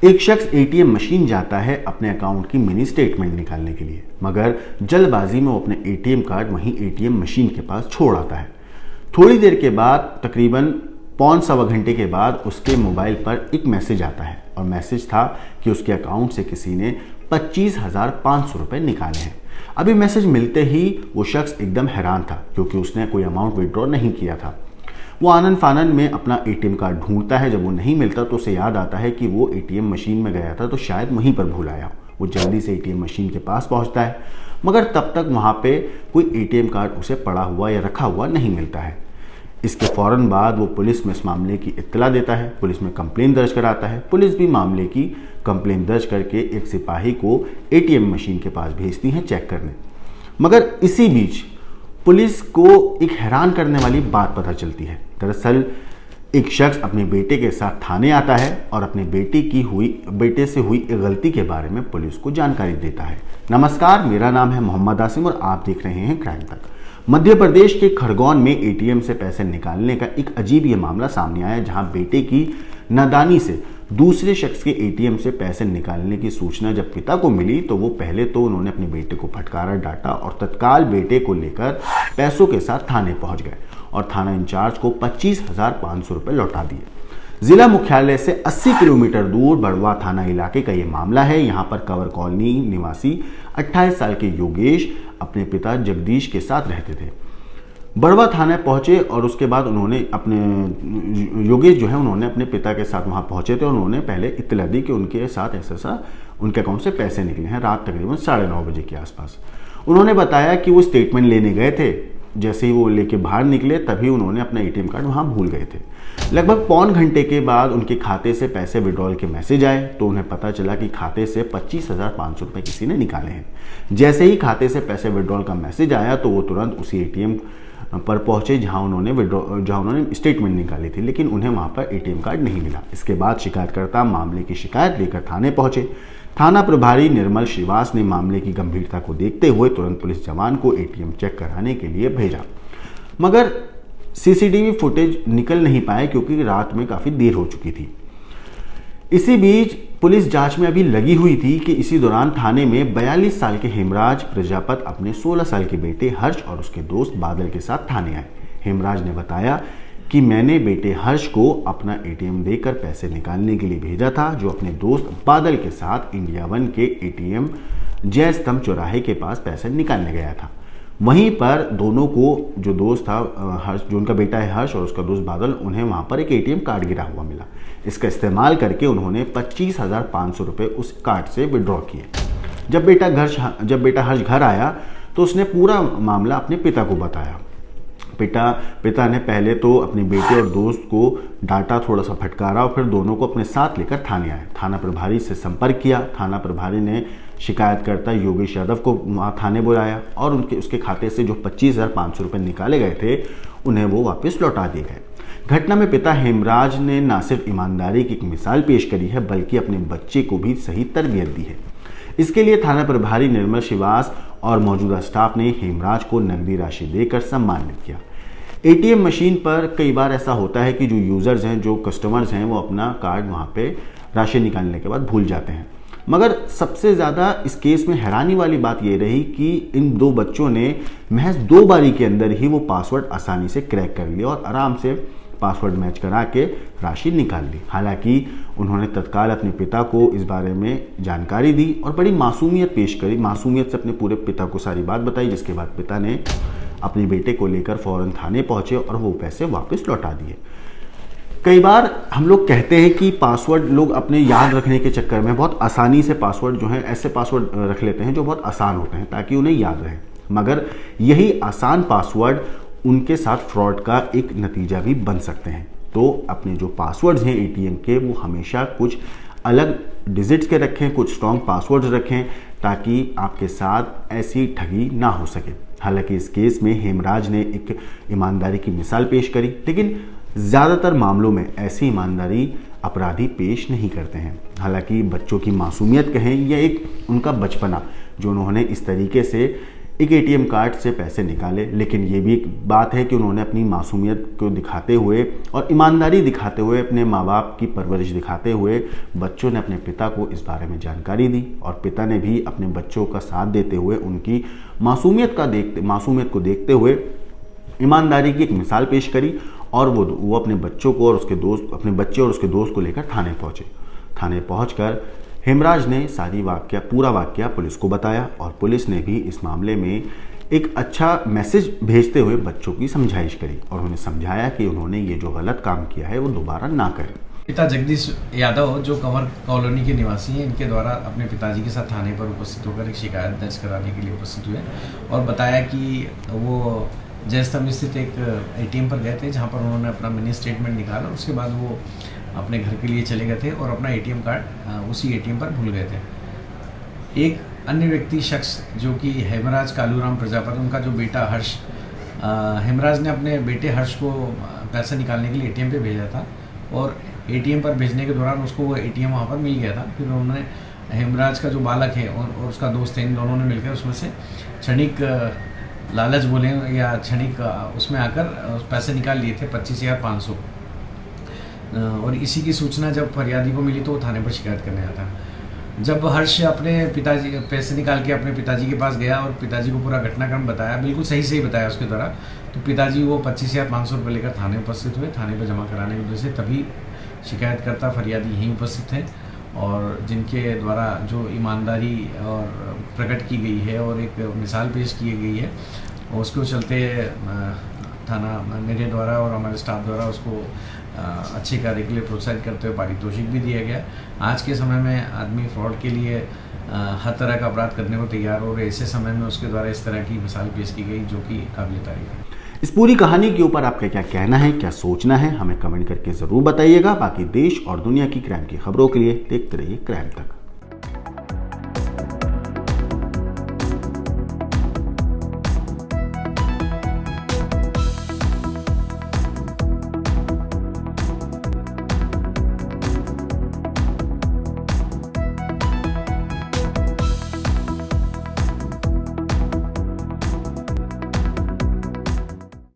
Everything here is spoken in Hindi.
एक शख्स एटीएम मशीन जाता है अपने अकाउंट की मिनी स्टेटमेंट निकालने के लिए, मगर जल्दबाजी में वो अपने एटीएम कार्ड वहीं एटीएम मशीन के पास छोड़ आता है। थोड़ी देर के बाद, तकरीबन पौन सवा घंटे के बाद, उसके मोबाइल पर एक मैसेज आता है और मैसेज था कि उसके अकाउंट से किसी ने 25,500 रुपये निकाले हैं। अभी मैसेज मिलते ही वो शख्स एकदम हैरान था, क्योंकि उसने कोई अमाउंट विड्रॉ नहीं किया था। वो आनन फानन में अपना एटीएम कार्ड ढूंढता है। जब वो नहीं मिलता तो उसे याद आता है कि वो एटीएम मशीन में गया था, तो शायद वहीं पर भूल आया। वो जल्दी से एटीएम मशीन के पास पहुंचता है, मगर तब तक वहां पे कोई एटीएम कार्ड उसे पड़ा हुआ या रखा हुआ नहीं मिलता है। इसके फौरन बाद वो पुलिस में इस मामले की इत्तला देता है, पुलिस में कंप्लेन दर्ज कराता है। पुलिस भी मामले की कंप्लेन दर्ज करके एक सिपाही को एटीएम मशीन के पास भेजती है चेक करने। मगर इसी बीच पुलिस को एक हैरान करने वाली बात पता चलती है। दरअसल एक शख्स अपने बेटे के साथ थाने आता है और अपने बेटे से हुई एक गलती के बारे में पुलिस को जानकारी देता है। नमस्कार, मेरा नाम है मोहम्मद आसिम और आप देख रहे हैं क्राइम तक। मध्य प्रदेश के खरगोन में एटीएम से पैसे निकालने का एक अजीब ये मामला सामने आया, जहां बेटे की नादानी से दूसरे शख्स के एटीएम से पैसे निकालने की सूचना जब पिता को मिली तो वो पहले तो उन्होंने अपने बेटे को फटकारा, डांटा और तत्काल बेटे को लेकर पैसों के साथ थाने पहुंच गए और थाना इंचार्ज को 25,500 रुपये लौटा दिए। जिला मुख्यालय से 80 किलोमीटर दूर बड़वा थाना इलाके का ये मामला है। यहाँ पर कवर कॉलोनी निवासी 28 साल के योगेश अपने पिता जगदीश के साथ रहते थे। बड़वा थाने पहुंचे और उसके बाद उन्होंने योगेश जो है उन्होंने अपने पिता के साथ वहां पहुंचे थे और उन्होंने पहले इत्तला दी कि उनके साथ ऐसा उनके अकाउंट से पैसे निकले हैं। रात तकरीबन 9:30 बजे के आसपास उन्होंने बताया कि वो स्टेटमेंट लेने गए थे। जैसे ही वो लेके बाहर निकले तभी उन्होंने अपना एटीएम कार्ड वहां भूल गए थे। लगभग पौन घंटे के बाद उनके खाते से पैसे विड्रॉल के मैसेज आए तो उन्हें पता चला कि खाते से 25,500 रुपये किसी ने निकाले हैं। जैसे ही खाते से पैसे विड्रॉल का मैसेज आया तो वो तुरंत उसी एटीएम पर पहुंचे जहां उन्होंने स्टेटमेंट निकाली थी, लेकिन उन्हें वहां पर एटीएम कार्ड नहीं मिला। इसके बाद शिकायतकर्ता मामले की शिकायत लेकर थाने पहुंचे। थाना प्रभारी निर्मल श्रीवास ने मामले की गंभीरता को देखते हुए तुरंत पुलिस जवान को एटीएम चेक कराने के लिए भेजा, मगर सीसीटीवी फुटेज निकल नहीं पाए क्योंकि रात में काफी देर हो चुकी थी। इसी बीच पुलिस जांच में अभी लगी हुई थी कि इसी दौरान थाने में 42 साल के हेमराज प्रजापत अपने 16 साल के बेटे हर्ष और उसके दोस्त बादल के साथ थाने आए। हेमराज ने बताया कि मैंने बेटे हर्ष को अपना एटीएम देकर पैसे निकालने के लिए भेजा था, जो अपने दोस्त बादल के साथ इंडिया वन के एटीएम जय स्तंभ चौराहे के पास पैसे निकालने गया था। वहीं पर दोनों को जो दोस्त था हर्ष, जो उनका बेटा है हर्ष और उसका दोस्त बादल, उन्हें वहां पर एक एटीएम कार्ड गिरा हुआ मिला। इसका इस्तेमाल करके उन्होंने 25,500 रुपये उस कार्ड से विड्रॉ किए। जब बेटा हर्ष घर आया तो उसने पूरा मामला अपने पिता को बताया। पिता ने पहले तो अपने बेटे और दोस्त को डांटा, थोड़ा सा फटकारा और फिर दोनों को अपने साथ लेकर थाने आए। थाना प्रभारी से संपर्क किया। थाना प्रभारी ने शिकायतकर्ता योगेश यादव को थाने बुलाया और उसके खाते से जो 25,500 रुपये निकाले गए थे उन्हें वो वापस लौटा दिए गए। घटना में पिता हेमराज ने न सिर्फ ईमानदारी की एक मिसाल पेश करी है, बल्कि अपने बच्चे को भी सही तरबियत दी है। इसके लिए थाना प्रभारी निर्मल श्रीवास और मौजूदा स्टाफ ने हेमराज को नकदी राशि देकर सम्मानित किया। एटीएम मशीन पर कई बार ऐसा होता है कि जो यूजर्स हैं, जो कस्टमर्स हैं, वो अपना कार्ड वहां पे राशि निकालने के बाद भूल जाते हैं। मगर सबसे ज़्यादा इस केस में हैरानी वाली बात ये रही कि इन दो बच्चों ने महज 2 बारी के अंदर ही वो पासवर्ड आसानी से क्रैक कर लिया और आराम से पासवर्ड मैच करा के राशि निकाल ली। हालांकि उन्होंने तत्काल अपने पिता को इस बारे में जानकारी दी और बड़ी मासूमियत पेश करी। मासूमियत से अपने पूरे पिता को सारी बात बताई, जिसके बाद पिता ने अपने बेटे को लेकर फौरन थाने पहुंचे और वो पैसे वापस लौटा दिए। कई बार हम लोग कहते हैं कि पासवर्ड लोग अपने याद रखने के चक्कर में बहुत आसानी से पासवर्ड जो है ऐसे पासवर्ड रख लेते हैं जो बहुत आसान होते हैं ताकि उन्हें याद रहे, मगर यही आसान पासवर्ड उनके साथ फ्रॉड का एक नतीजा भी बन सकते हैं। तो अपने जो पासवर्ड्स हैं एटीएम के, वो हमेशा कुछ अलग डिजिट्स के रखें, कुछ स्ट्रॉन्ग पासवर्ड्स रखें ताकि आपके साथ ऐसी ठगी ना हो सके। हालांकि इस केस में हेमराज ने एक ईमानदारी की मिसाल पेश करी, लेकिन ज़्यादातर मामलों में ऐसी ईमानदारी अपराधी पेश नहीं करते हैं। हालांकि बच्चों की मासूमियत कहें या एक उनका बचपना जो उन्होंने इस तरीके से एक एटीएम कार्ड से पैसे निकाले। लेकिन ये भी एक बात है कि उन्होंने अपनी मासूमियत को दिखाते हुए और ईमानदारी दिखाते हुए, अपने माँ बाप की परवरिश दिखाते हुए बच्चों ने अपने पिता को इस बारे में जानकारी दी और पिता ने भी अपने बच्चों का साथ देते हुए उनकी मासूमियत को देखते हुए ईमानदारी की एक मिसाल पेश करी और वो अपने बच्चों को और अपने बच्चे और उसके दोस्त को लेकर थाने पहुंचे। थाने पहुंचकर हेमराज ने पूरा वाकया पुलिस को बताया और पुलिस ने भी इस मामले में एक अच्छा मैसेज भेजते हुए बच्चों की समझाइश करी और उन्हें समझाया कि उन्होंने ये जो गलत काम किया है वो दोबारा ना करें। पिता जगदीश यादव जो कंवर कॉलोनी के निवासी हैं, इनके द्वारा अपने पिताजी के साथ थाने पर उपस्थित होकर एक शिकायत दर्ज कराने के लिए उपस्थित हुए और बताया कि वो जयस्तंभ स्थित एक एटीएम पर गए थे, जहां पर उन्होंने अपना मिनी स्टेटमेंट निकाला। उसके बाद वो अपने घर के लिए चले गए थे और अपना एटीएम कार्ड उसी एटीएम पर भूल गए थे। एक अन्य व्यक्ति शख्स जो कि हेमराज कालूराम प्रजापति, उनका जो बेटा हर्ष, हेमराज ने अपने बेटे हर्ष को पैसा निकालने के लिए एटीएम पे भेजा था और एटीएम पर भेजने के दौरान उसको वो एटीएम वहाँ पर मिल गया था। फिर उन्होंने हेमराज का जो बालक है और उसका दोस्त है, इन दोनों ने मिलकर उसमें से क्षणिक लालच बोले या क्षणिक उसमें आकर पैसे निकाल लिए थे 25,500। और इसी की सूचना जब फरियादी को मिली तो वो थाने पर शिकायत करने आया था। जब हर्ष अपने पिताजी पैसे निकाल के अपने पिताजी के पास गया और पिताजी को पूरा घटनाक्रम बताया, बिल्कुल सही बताया उसके द्वारा, तो पिताजी वो 25,500 रुपये लेकर थाने उपस्थित हुए। थाने पर जमा कराने की वजह से तभी शिकायतकर्ता फरियादी यहीं उपस्थित थे और जिनके द्वारा जो ईमानदारी और प्रकट की गई है और एक मिसाल पेश की गई है, उसको चलते थाना मेरे द्वारा और हमारे स्टाफ द्वारा उसको अच्छे कार्य के लिए प्रोत्साहित करते हुए पारितोषिक भी दिया गया। आज के समय में आदमी फ्रॉड के लिए हर तरह का अपराध करने को तैयार हो रहे, ऐसे समय में उसके द्वारा इस तरह की मिसाल पेश की गई जो कि काबिल तारीफ है। इस पूरी कहानी के ऊपर आपका क्या कहना है, क्या सोचना है, हमें कमेंट करके ज़रूर बताइएगा। बाकी देश और दुनिया की क्राइम की खबरों के लिए देखते रहिए क्राइम तक।